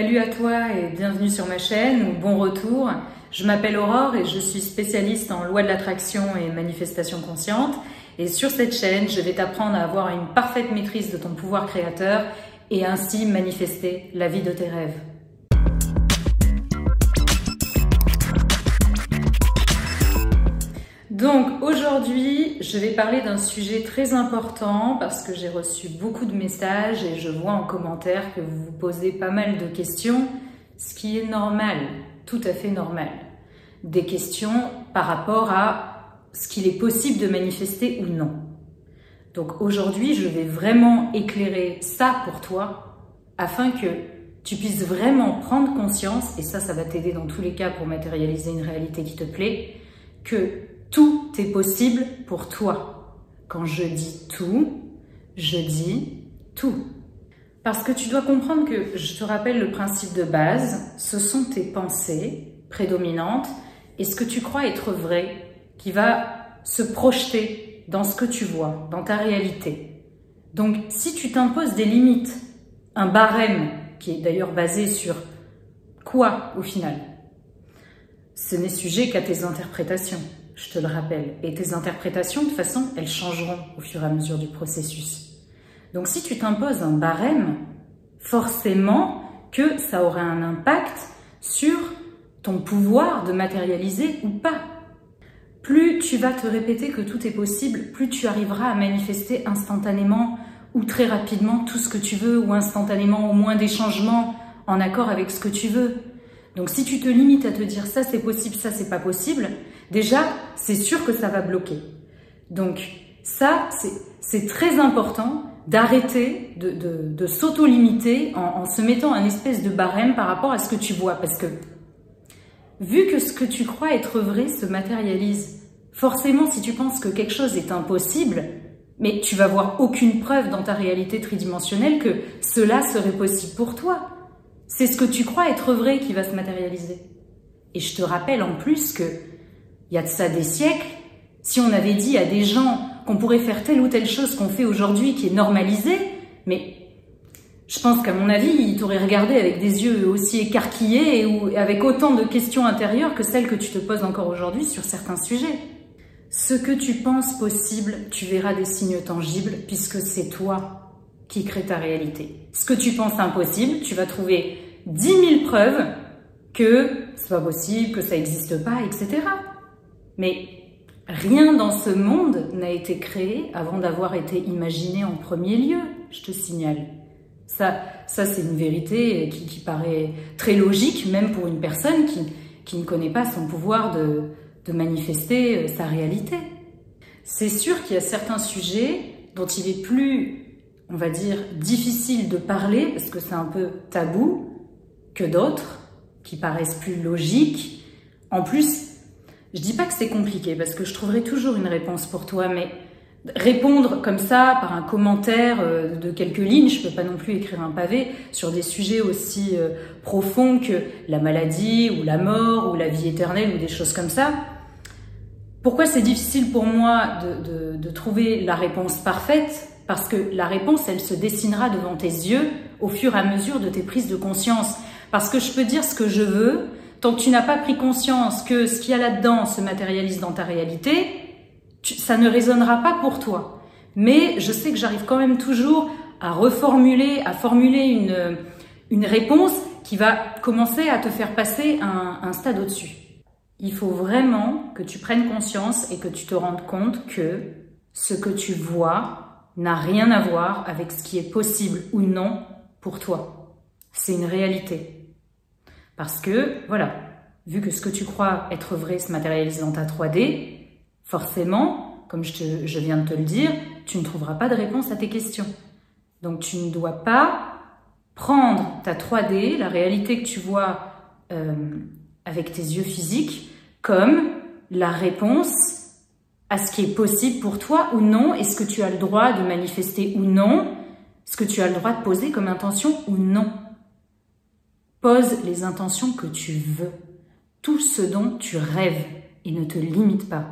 Salut à toi et bienvenue sur ma chaîne ou bon retour. Je m'appelle Aurore et je suis spécialiste en loi de l'attraction et manifestation consciente. Et sur cette chaîne, je vais t'apprendre à avoir une parfaite maîtrise de ton pouvoir créateur et ainsi manifester la vie de tes rêves. Donc aujourd'hui, je vais parler d'un sujet très important parce que j'ai reçu beaucoup de messages et je vois en commentaire que vous vous posez pas mal de questions, ce qui est normal, tout à fait normal. Des questions par rapport à ce qu'il est possible de manifester ou non. Donc aujourd'hui, je vais vraiment éclairer ça pour toi afin que tu puisses vraiment prendre conscience, et ça va t'aider dans tous les cas pour matérialiser une réalité qui te plaît, que tout est possible pour toi. Quand je dis tout, je dis tout. Parce que tu dois comprendre que, je te rappelle le principe de base, ce sont tes pensées prédominantes et ce que tu crois être vrai qui va se projeter dans ce que tu vois, dans ta réalité. Donc, si tu t'imposes des limites, un barème qui est d'ailleurs basé sur quoi au final? Ce n'est sujet qu'à tes interprétations. Je te le rappelle. Et tes interprétations, de toute façon, elles changeront au fur et à mesure du processus. Donc, si tu t'imposes un barème, forcément que ça aura un impact sur ton pouvoir de matérialiser ou pas. Plus tu vas te répéter que tout est possible, plus tu arriveras à manifester instantanément ou très rapidement tout ce que tu veux, ou instantanément au moins des changements en accord avec ce que tu veux. Donc, si tu te limites à te dire ça c'est possible, ça c'est pas possible, déjà, c'est sûr que ça va bloquer. Donc, ça, c'est très important d'arrêter de s'auto-limiter en se mettant un espèce de barème par rapport à ce que tu vois. Parce que, vu que ce que tu crois être vrai se matérialise, forcément, si tu penses que quelque chose est impossible, mais tu vas voir aucune preuve dans ta réalité tridimensionnelle que cela serait possible pour toi. C'est ce que tu crois être vrai qui va se matérialiser. Et je te rappelle en plus que il y a de ça des siècles, si on avait dit à des gens qu'on pourrait faire telle ou telle chose qu'on fait aujourd'hui qui est normalisée, mais je pense qu'à mon avis, ils t'auraient regardé avec des yeux aussi écarquillés ou avec autant de questions intérieures que celles que tu te poses encore aujourd'hui sur certains sujets. Ce que tu penses possible, tu verras des signes tangibles puisque c'est toi qui crée ta réalité. Ce que tu penses impossible, tu vas trouver 10 000 preuves que c'est pas possible, que ça n'existe pas, etc. Mais rien dans ce monde n'a été créé avant d'avoir été imaginé en premier lieu, je te signale. Ça c'est une vérité qui paraît très logique, même pour une personne qui ne connaît pas son pouvoir de manifester sa réalité. C'est sûr qu'il y a certains sujets dont il est plus, on va dire, difficile de parler, parce que c'est un peu tabou, que d'autres, qui paraissent plus logiques. En plus, je dis pas que c'est compliqué, parce que je trouverai toujours une réponse pour toi, mais répondre comme ça, par un commentaire de quelques lignes, je peux pas non plus écrire un pavé sur des sujets aussi profonds que la maladie, ou la mort, ou la vie éternelle, ou des choses comme ça. Pourquoi c'est difficile pour moi de trouver la réponse parfaite? Parce que la réponse, elle se dessinera devant tes yeux au fur et à mesure de tes prises de conscience. Parce que je peux dire ce que je veux, tant que tu n'as pas pris conscience que ce qu'il y a là-dedans se matérialise dans ta réalité, ça ne résonnera pas pour toi. Mais je sais que j'arrive quand même toujours à reformuler, à formuler une réponse qui va commencer à te faire passer un stade au-dessus. Il faut vraiment que tu prennes conscience et que tu te rendes compte que ce que tu vois n'a rien à voir avec ce qui est possible ou non pour toi. C'est une réalité. Parce que, voilà, vu que ce que tu crois être vrai se matérialise dans ta 3D, forcément, comme je viens de te le dire, tu ne trouveras pas de réponse à tes questions. Donc tu ne dois pas prendre ta 3D, la réalité que tu vois avec tes yeux physiques, comme la réponse à ce qui est possible pour toi ou non, et ce que tu as le droit de manifester ou non, ce que tu as le droit de poser comme intention ou non. Pose les intentions que tu veux, tout ce dont tu rêves, et ne te limite pas.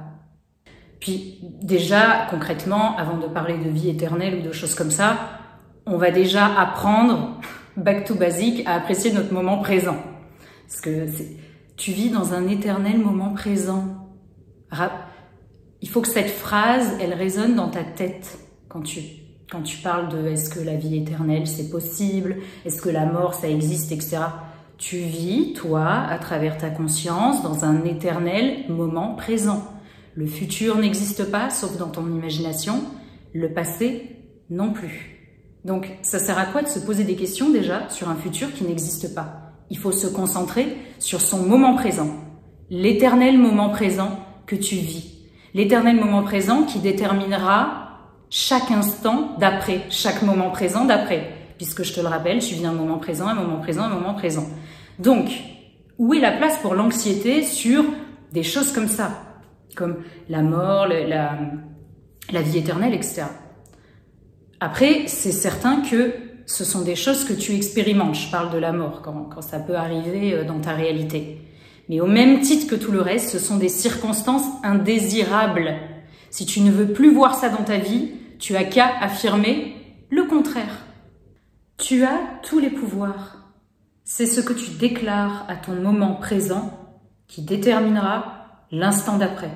Puis déjà, concrètement, avant de parler de vie éternelle ou de choses comme ça, on va déjà apprendre back to basic, à apprécier notre moment présent. Parce que tu vis dans un éternel moment présent. Il faut que cette phrase, elle résonne dans ta tête quand tu parles de est-ce que la vie éternelle c'est possible, est-ce que la mort ça existe, etc. Tu vis, toi, à travers ta conscience, dans un éternel moment présent. Le futur n'existe pas, sauf dans ton imagination, le passé non plus. Donc, ça sert à quoi de se poser des questions déjà sur un futur qui n'existe pas? Il faut se concentrer sur son moment présent, l'éternel moment présent que tu vis. L'éternel moment présent qui déterminera chaque instant d'après, chaque moment présent d'après. Puisque je te le rappelle, tu vis un moment présent, un moment présent, un moment présent. Donc, où est la place pour l'anxiété sur des choses comme ça? Comme la mort, la vie éternelle, etc. Après, c'est certain que ce sont des choses que tu expérimentes. Je parle de la mort, quand ça peut arriver dans ta réalité. Mais au même titre que tout le reste, ce sont des circonstances indésirables. Si tu ne veux plus voir ça dans ta vie, tu as qu'à affirmer le contraire. Tu as tous les pouvoirs. C'est ce que tu déclares à ton moment présent qui déterminera l'instant d'après.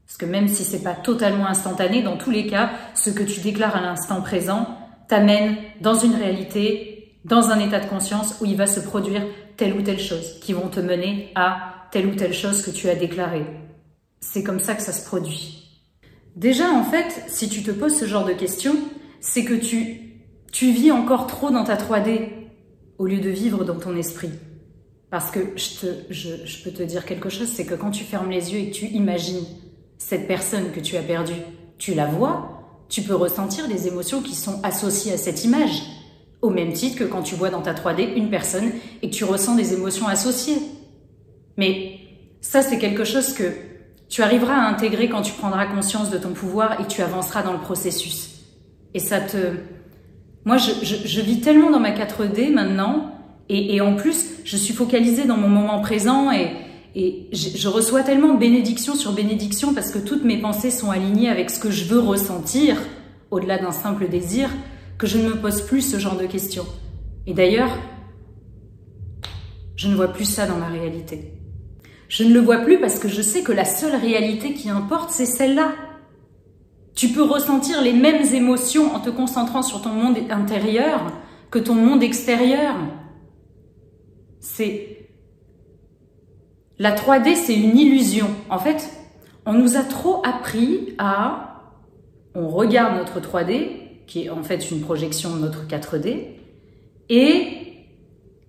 Parce que même si c'est pas totalement instantané, dans tous les cas, ce que tu déclares à l'instant présent t'amène dans une réalité, dans un état de conscience où il va se produire telle ou telle chose, qui vont te mener à telle ou telle chose que tu as déclarée. C'est comme ça que ça se produit. Déjà, en fait, si tu te poses ce genre de questions, c'est que tu vis encore trop dans ta 3D au lieu de vivre dans ton esprit. Parce que je peux te dire quelque chose, c'est que quand tu fermes les yeux et que tu imagines cette personne que tu as perdue, tu la vois, tu peux ressentir des émotions qui sont associées à cette image. Au même titre que quand tu vois dans ta 3D une personne et que tu ressens des émotions associées. Mais ça, c'est quelque chose que tu arriveras à intégrer quand tu prendras conscience de ton pouvoir et tu avanceras dans le processus. Et ça Moi, je vis tellement dans ma 4D maintenant, et en plus, je suis focalisée dans mon moment présent, et je reçois tellement de bénédictions sur bénédictions parce que toutes mes pensées sont alignées avec ce que je veux ressentir, au-delà d'un simple désir, que je ne me pose plus ce genre de questions. Et d'ailleurs, je ne vois plus ça dans ma réalité. Je ne le vois plus parce que je sais que la seule réalité qui importe, c'est celle-là. Tu peux ressentir les mêmes émotions en te concentrant sur ton monde intérieur que ton monde extérieur. La 3D, c'est une illusion. En fait, on nous a trop appris on regarde notre 3D, qui est en fait une projection de notre 4D, et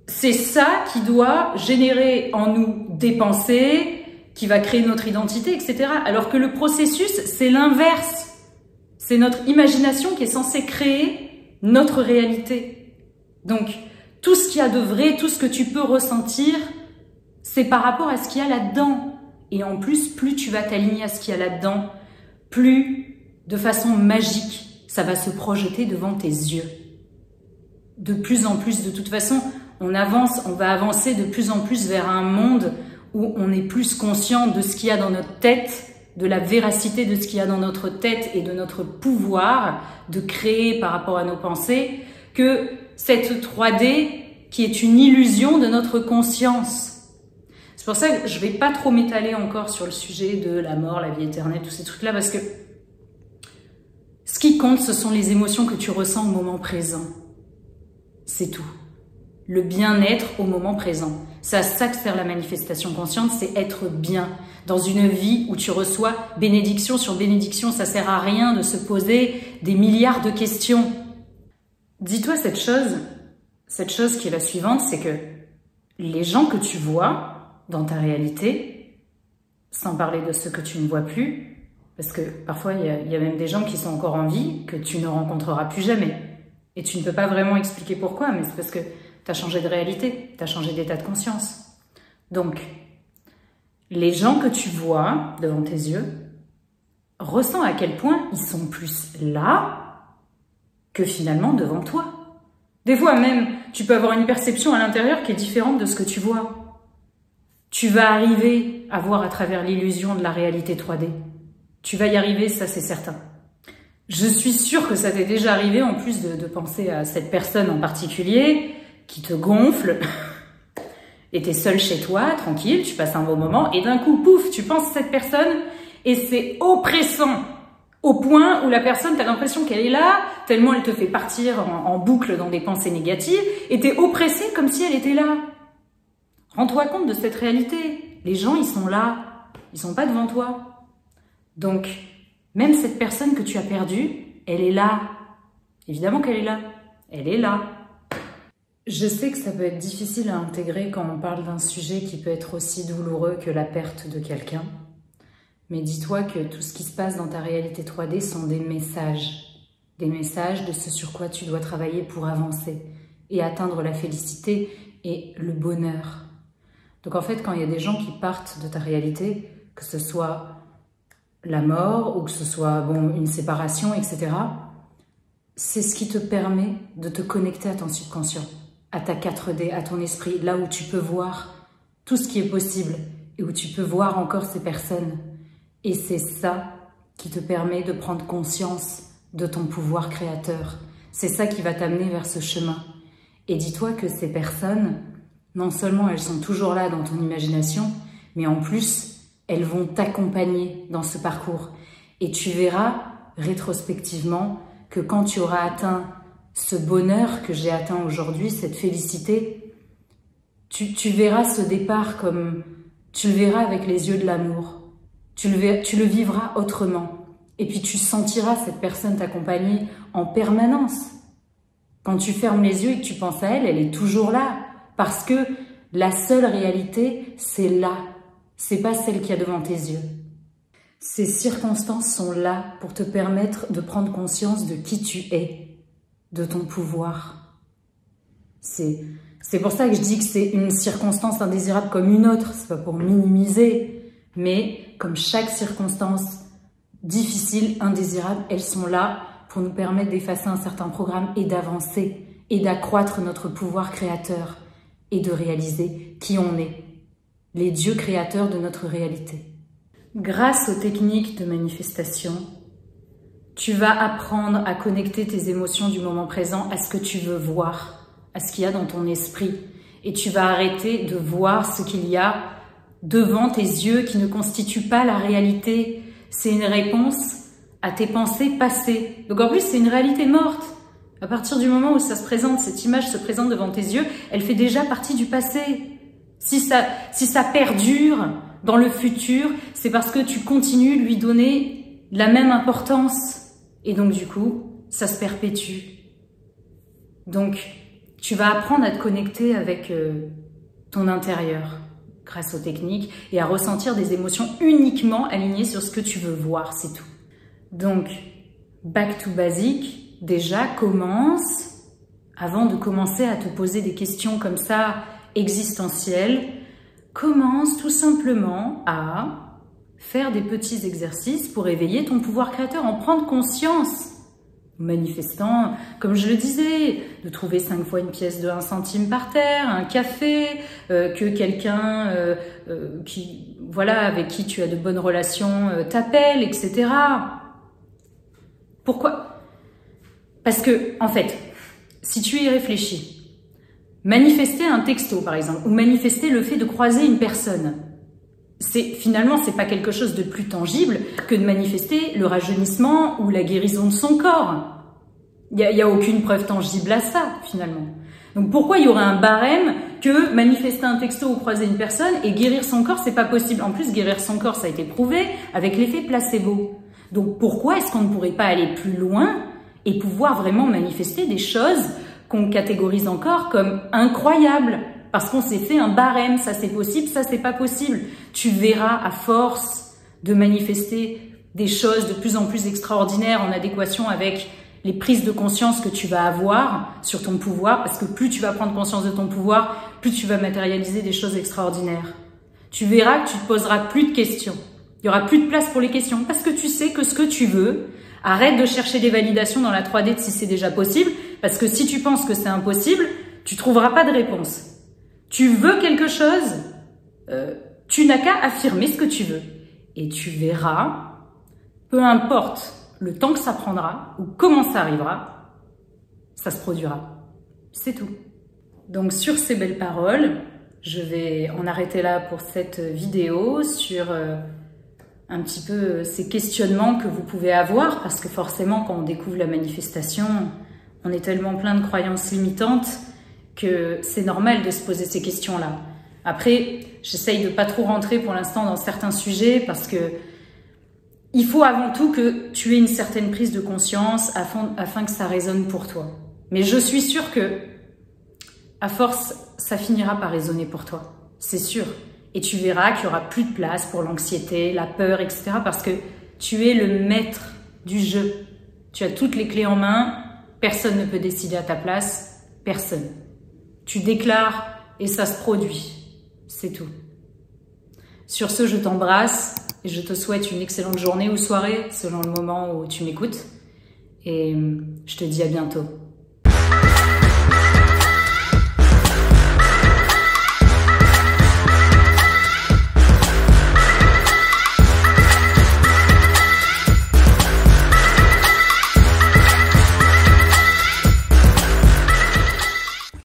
c'est ça qui doit générer en nous des pensées, qui va créer notre identité, etc. Alors que le processus, c'est l'inverse. C'est notre imagination qui est censée créer notre réalité. Donc, tout ce qu'il y a de vrai, tout ce que tu peux ressentir, c'est par rapport à ce qu'il y a là-dedans. Et en plus, plus tu vas t'aligner à ce qu'il y a là-dedans, plus, de façon magique, ça va se projeter devant tes yeux. De plus en plus, de toute façon, on va avancer de plus en plus vers un monde où on est plus conscient de ce qu'il y a dans notre tête, de la véracité de ce qu'il y a dans notre tête et de notre pouvoir de créer par rapport à nos pensées, que cette 3D qui est une illusion de notre conscience. C'est pour ça que je vais pas trop m'étaler encore sur le sujet de la mort, la vie éternelle, tous ces trucs-là, parce que ce qui compte, ce sont les émotions que tu ressens au moment présent. C'est tout. Le bien-être au moment présent. C'est à ça que sert la manifestation consciente, c'est être bien. Dans une vie où tu reçois bénédiction sur bénédiction, ça sert à rien de se poser des milliards de questions. Dis-toi cette chose qui est la suivante, c'est que les gens que tu vois dans ta réalité, sans parler de ceux que tu ne vois plus, parce que parfois il y a même des gens qui sont encore en vie, que tu ne rencontreras plus jamais. Et tu ne peux pas vraiment expliquer pourquoi, mais c'est parce que tu as changé de réalité, tu as changé d'état de conscience. Donc, les gens que tu vois devant tes yeux, ressens à quel point ils sont plus là que finalement devant toi. Des fois même, tu peux avoir une perception à l'intérieur qui est différente de ce que tu vois. Tu vas arriver à voir à travers l'illusion de la réalité 3D. Tu vas y arriver, ça c'est certain. Je suis sûre que ça t'est déjà arrivé, en plus de penser à cette personne en particulier, qui te gonfle, et t'es seul chez toi, tranquille, tu passes un bon moment, et d'un coup, pouf, tu penses à cette personne, et c'est oppressant, au point où la personne, t'as l'impression qu'elle est là, tellement elle te fait partir en boucle dans des pensées négatives, et t'es oppressé comme si elle était là. Rends-toi compte de cette réalité. Les gens, ils sont là, ils sont pas devant toi. Donc, même cette personne que tu as perdue, elle est là. Évidemment qu'elle est là. Elle est là. Je sais que ça peut être difficile à intégrer quand on parle d'un sujet qui peut être aussi douloureux que la perte de quelqu'un. Mais dis-toi que tout ce qui se passe dans ta réalité 3D sont des messages de ce sur quoi tu dois travailler pour avancer et atteindre la félicité et le bonheur. Donc en fait, quand il y a des gens qui partent de ta réalité, que ce soit la mort ou que ce soit une séparation, etc., c'est ce qui te permet de te connecter à ton subconscient, à ta 4D, à ton esprit, là où tu peux voir tout ce qui est possible et où tu peux voir encore ces personnes. Et c'est ça qui te permet de prendre conscience de ton pouvoir créateur. C'est ça qui va t'amener vers ce chemin. Et dis-toi que ces personnes, non seulement elles sont toujours là dans ton imagination, mais en plus, elles vont t'accompagner dans ce parcours. Et tu verras rétrospectivement que quand tu auras atteint ce bonheur que j'ai atteint aujourd'hui, cette félicité, tu verras ce départ comme... Tu le verras avec les yeux de l'amour. Tu le vivras autrement. Et puis tu sentiras cette personne t'accompagner en permanence. Quand tu fermes les yeux et que tu penses à elle, elle est toujours là. Parce que la seule réalité, c'est là. C'est pas celle qu'il y a devant tes yeux. Ces circonstances sont là pour te permettre de prendre conscience de qui tu es, de ton pouvoir. C'est pour ça que je dis que c'est une circonstance indésirable comme une autre. C'est pas pour minimiser, mais comme chaque circonstance difficile, indésirable, elles sont là pour nous permettre d'effacer un certain programme et d'avancer et d'accroître notre pouvoir créateur et de réaliser qui on est, les dieux créateurs de notre réalité. Grâce aux techniques de manifestation, tu vas apprendre à connecter tes émotions du moment présent à ce que tu veux voir, à ce qu'il y a dans ton esprit. Et tu vas arrêter de voir ce qu'il y a devant tes yeux qui ne constituent pas la réalité. C'est une réponse à tes pensées passées. Donc en plus, c'est une réalité morte. À partir du moment où ça se présente, cette image se présente devant tes yeux, elle fait déjà partie du passé. Si ça perdure dans le futur, c'est parce que tu continues de lui donner la même importance. Et donc du coup, ça se perpétue. Donc, tu vas apprendre à te connecter avec ton intérieur grâce aux techniques et à ressentir des émotions uniquement alignées sur ce que tu veux voir, c'est tout. Donc, back to basic, déjà commence, avant de commencer à te poser des questions comme ça existentielles, commence tout simplement à faire des petits exercices pour éveiller ton pouvoir créateur, en prendre conscience. Manifestant, comme je le disais, de trouver 5 fois une pièce de 1 centime par terre, un café, que quelqu'un avec qui tu as de bonnes relations t'appelle, etc. Pourquoi? Parce que, en fait, si tu y réfléchis, manifester un texto, par exemple, ou manifester le fait de croiser une personne, finalement, c'est pas quelque chose de plus tangible que de manifester le rajeunissement ou la guérison de son corps. Il y a aucune preuve tangible à ça, finalement. Donc pourquoi il y aurait un barème que manifester un texto ou croiser une personne et guérir son corps, c'est pas possible. En plus, guérir son corps, ça a été prouvé avec l'effet placebo. Donc pourquoi est-ce qu'on ne pourrait pas aller plus loin et pouvoir vraiment manifester des choses qu'on catégorise encore comme incroyables? Parce qu'on s'est fait un barème, ça c'est possible, ça c'est pas possible. Tu verras à force de manifester des choses de plus en plus extraordinaires en adéquation avec les prises de conscience que tu vas avoir sur ton pouvoir, parce que plus tu vas prendre conscience de ton pouvoir, plus tu vas matérialiser des choses extraordinaires. Tu verras que tu te poseras plus de questions. Il y aura plus de place pour les questions, parce que tu sais que ce que tu veux, arrête de chercher des validations dans la 3D de si c'est déjà possible, parce que si tu penses que c'est impossible, tu trouveras pas de réponse. Tu veux quelque chose, tu n'as qu'à affirmer ce que tu veux. Et tu verras, peu importe le temps que ça prendra ou comment ça arrivera, ça se produira. C'est tout. Donc sur ces belles paroles, je vais en arrêter là pour cette vidéo sur un petit peu ces questionnements que vous pouvez avoir, parce que forcément quand on découvre la manifestation, on est tellement plein de croyances limitantes que c'est normal de se poser ces questions-là. Après, j'essaye de pas trop rentrer pour l'instant dans certains sujets parce que il faut avant tout que tu aies une certaine prise de conscience afin que ça résonne pour toi. Mais je suis sûre que, à force, ça finira par résonner pour toi. C'est sûr. Et tu verras qu'il y aura plus de place pour l'anxiété, la peur, etc. Parce que tu es le maître du jeu. Tu as toutes les clés en main. Personne ne peut décider à ta place. Personne. Tu déclares et ça se produit. C'est tout. Sur ce, je t'embrasse et je te souhaite une excellente journée ou soirée selon le moment où tu m'écoutes. Et je te dis à bientôt.